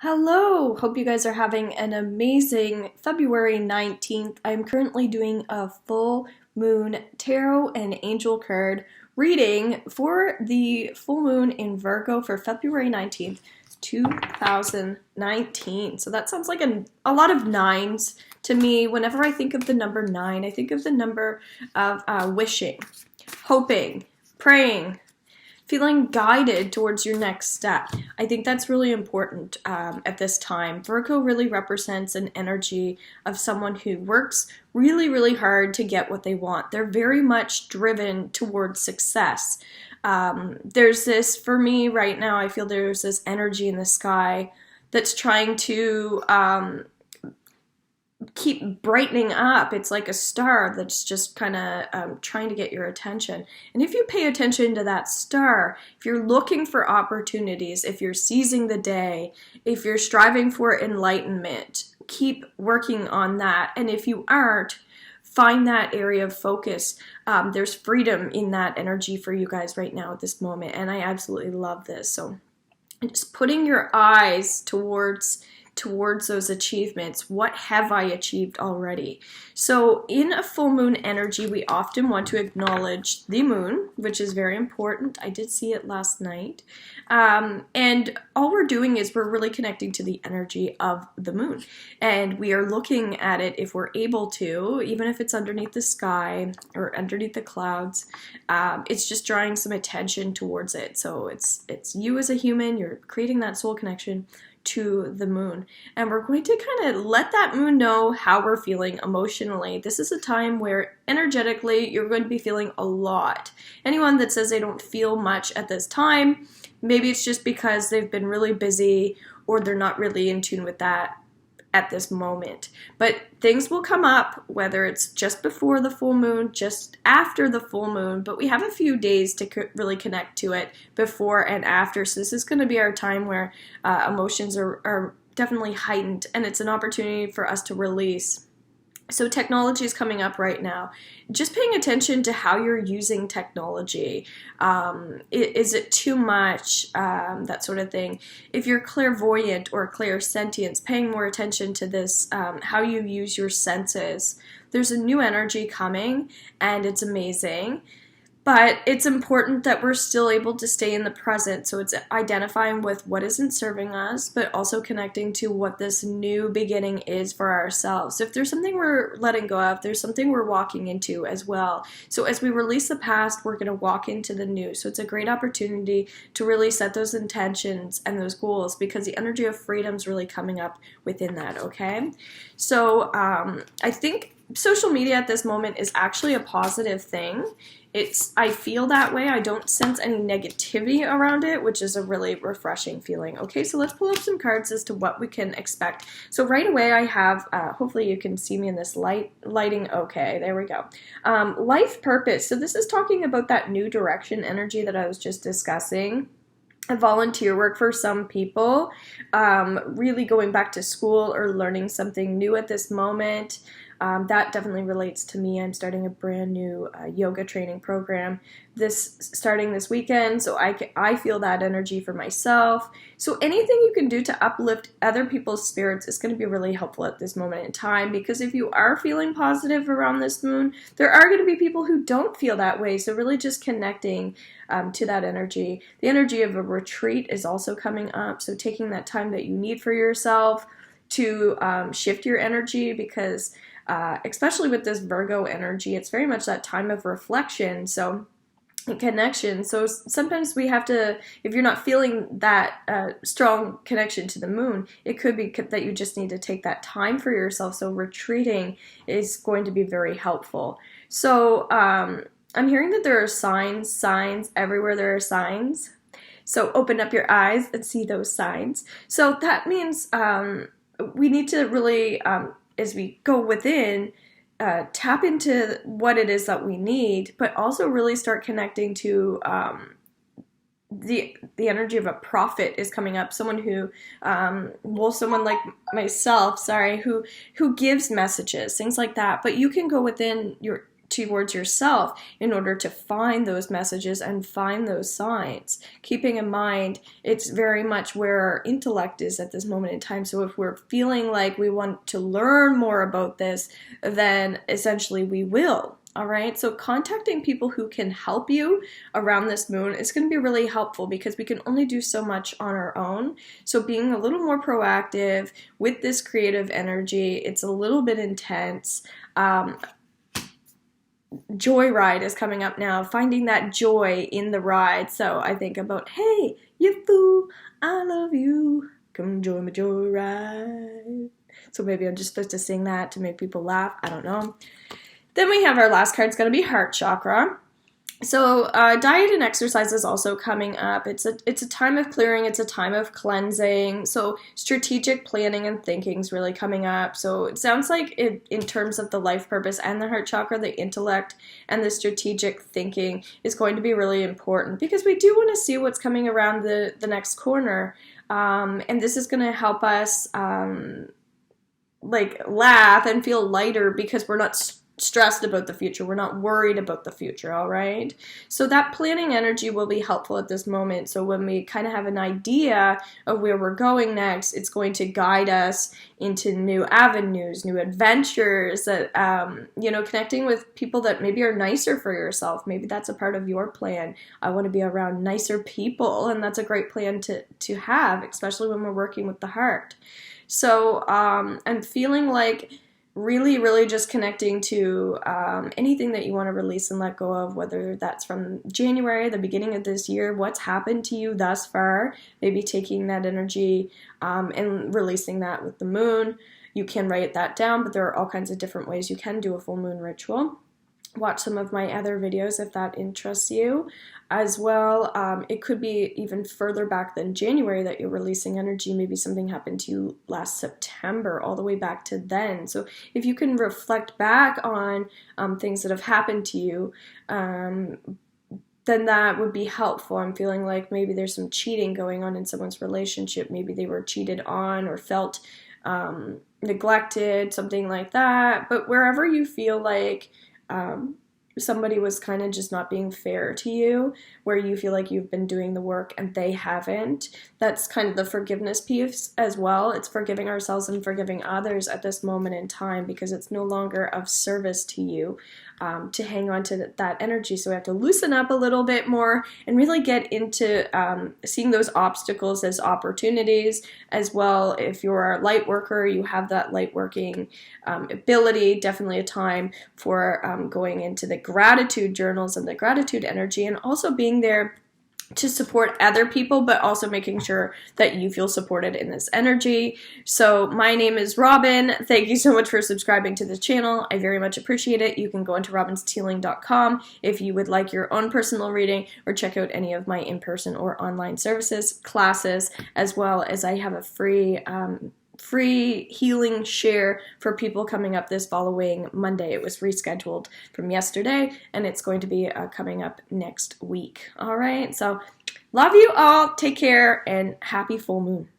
Hello! Hope you guys are having an amazing February 19th. I'm currently doing a full moon tarot and angel card reading for the full moon in Virgo for February 19th, 2019. So that sounds like a lot of nines to me. Whenever I think of the number nine, I think of the number of wishing, hoping, praying, feeling guided towards your next step. I think that's really important at this time. Virgo really represents an energy of someone who works really, really hard to get what they want. They're very much driven towards success. There's this, for me right now, I feel there's this energy in the sky that's trying to keep brightening up. It's like a star that's just kind of trying to get your attention. And if you pay attention to that star, if you're looking for opportunities, if you're seizing the day, if you're striving for enlightenment, keep working on that. And if you aren't, find that area of focus. There's freedom in that energy for you guys right now at this moment. And I absolutely love this. So just putting your eyes towards those achievements. What have I achieved already? So in a full moon energy, we often want to acknowledge the moon, which is very important. I did see it last night. And all we're doing is we're really connecting to the energy of the moon. And we are looking at it, if we're able to, even if it's underneath the sky or underneath the clouds, it's just drawing some attention towards it. So it's you as a human, you're creating that soul connection to the moon, and we're going to kind of let that moon know how we're feeling emotionally. This is a time where energetically you're going to be feeling a lot. Anyone that says they don't feel much at this time, maybe it's just because they've been really busy or they're not really in tune with that at this moment. But things will come up, whether it's just before the full moon, just after the full moon, but we have a few days to really connect to it before and after. So this is going to be our time where emotions are definitely heightened, and it's an opportunity for us to release. So technology is coming up right now. Just paying attention to how you're using technology. Is it too much? That sort of thing. If you're clairvoyant or clairsentience, paying more attention to this, how you use your senses. There's a new energy coming, and it's amazing. But it's important that we're still able to stay in the present. So it's identifying with what isn't serving us, but also connecting to what this new beginning is for ourselves. So if there's something we're letting go of, there's something we're walking into as well. So as we release the past, we're going to walk into the new. So it's a great opportunity to really set those intentions and those goals, because the energy of freedom is really coming up within that, okay? So I think social media at this moment is actually a positive thing. I feel that way. I don't sense any negativity around it, which is a really refreshing feeling. Okay, so let's pull up some cards as to what we can expect. So right away I have, hopefully you can see me in this lighting. Okay, there we go. Life purpose. So this is talking about that new direction energy that I was just discussing. Volunteer work for some people, really going back to school or learning something new at this moment. That definitely relates to me. I'm starting a brand new yoga training program starting this weekend, so I feel that energy for myself. So anything you can do to uplift other people's spirits is going to be really helpful at this moment in time, because if you are feeling positive around this moon, there are going to be people who don't feel that way. So really just connecting to that energy. The energy of a retreat is also coming up, so taking that time that you need for yourself to shift your energy, because especially with this Virgo energy, it's very much that time of reflection, so connection. So sometimes we have to, if you're not feeling that strong connection to the moon, it could be that you just need to take that time for yourself. So retreating is going to be very helpful. So I'm hearing that there are signs everywhere. There are signs. So open up your eyes and see those signs. So that means we need to really, as we go within, tap into what it is that we need, but also really start connecting to the energy of a prophet is coming up. Someone who, someone like myself, who gives messages, things like that. But you can go within towards yourself in order to find those messages and find those signs. Keeping in mind, it's very much where our intellect is at this moment in time. So if we're feeling like we want to learn more about this, then essentially we will. All right, so contacting people who can help you around this moon is going to be really helpful because we can only do so much on our own. So being a little more proactive with this creative energy, it's a little bit intense. Joyride is coming up now, finding that joy in the ride. So I think about, hey, you fool, I love you, come join my joyride. So maybe I'm just supposed to sing that to make people laugh. I don't know. Then we have our last card. It's going to be heart chakra. So diet and exercise is also coming up. It's a time of clearing. It's a time of cleansing. So strategic planning and thinking is really coming up. So it sounds like in terms of the life purpose and the heart chakra, the intellect and the strategic thinking is going to be really important because we do want to see what's coming around the next corner. And this is going to help us like laugh and feel lighter because we're not stressed about the future. We're not worried about the future, all right? So that planning energy will be helpful at this moment. So when we kind of have an idea of where we're going next, it's going to guide us into new avenues, new adventures, that, connecting with people that maybe are nicer for yourself. Maybe that's a part of your plan. I want to be around nicer people, and that's a great plan to have, especially when we're working with the heart. So I'm feeling like really just connecting to anything that you want to release and let go of, whether that's from January, the beginning of this year, what's happened to you thus far, maybe taking that energy and releasing that with the moon. You can write that down, but there are all kinds of different ways you can do a full moon ritual. Watch some of my other videos if that interests you as well. It could be even further back than January that you're releasing energy. Maybe something happened to you last September, all the way back to then. So if you can reflect back on things that have happened to you, then that would be helpful. I'm feeling like maybe there's some cheating going on in someone's relationship. Maybe they were cheated on or felt neglected, something like that. But wherever you feel like somebody was kind of just not being fair to you, where you feel like you've been doing the work and they haven't, that's kind of the forgiveness piece as well. It's forgiving ourselves and forgiving others at this moment in time because it's no longer of service to you to hang on to that energy. So we have to loosen up a little bit more and really get into seeing those obstacles as opportunities as well. If you're a light worker, you have that light working ability, definitely a time for going into the gratitude journals and the gratitude energy, and also being there to support other people, but also making sure that you feel supported in this energy. So my name is Robin. Thank you so much for subscribing to the channel. I very much appreciate it. You can go into robinsteeling.com if you would like your own personal reading, or check out any of my in-person or online services, classes, as well as I have a free healing share for people coming up this following Monday. It was rescheduled from yesterday, and it's going to be coming up next week. All right, so love you all. Take care, and happy full moon.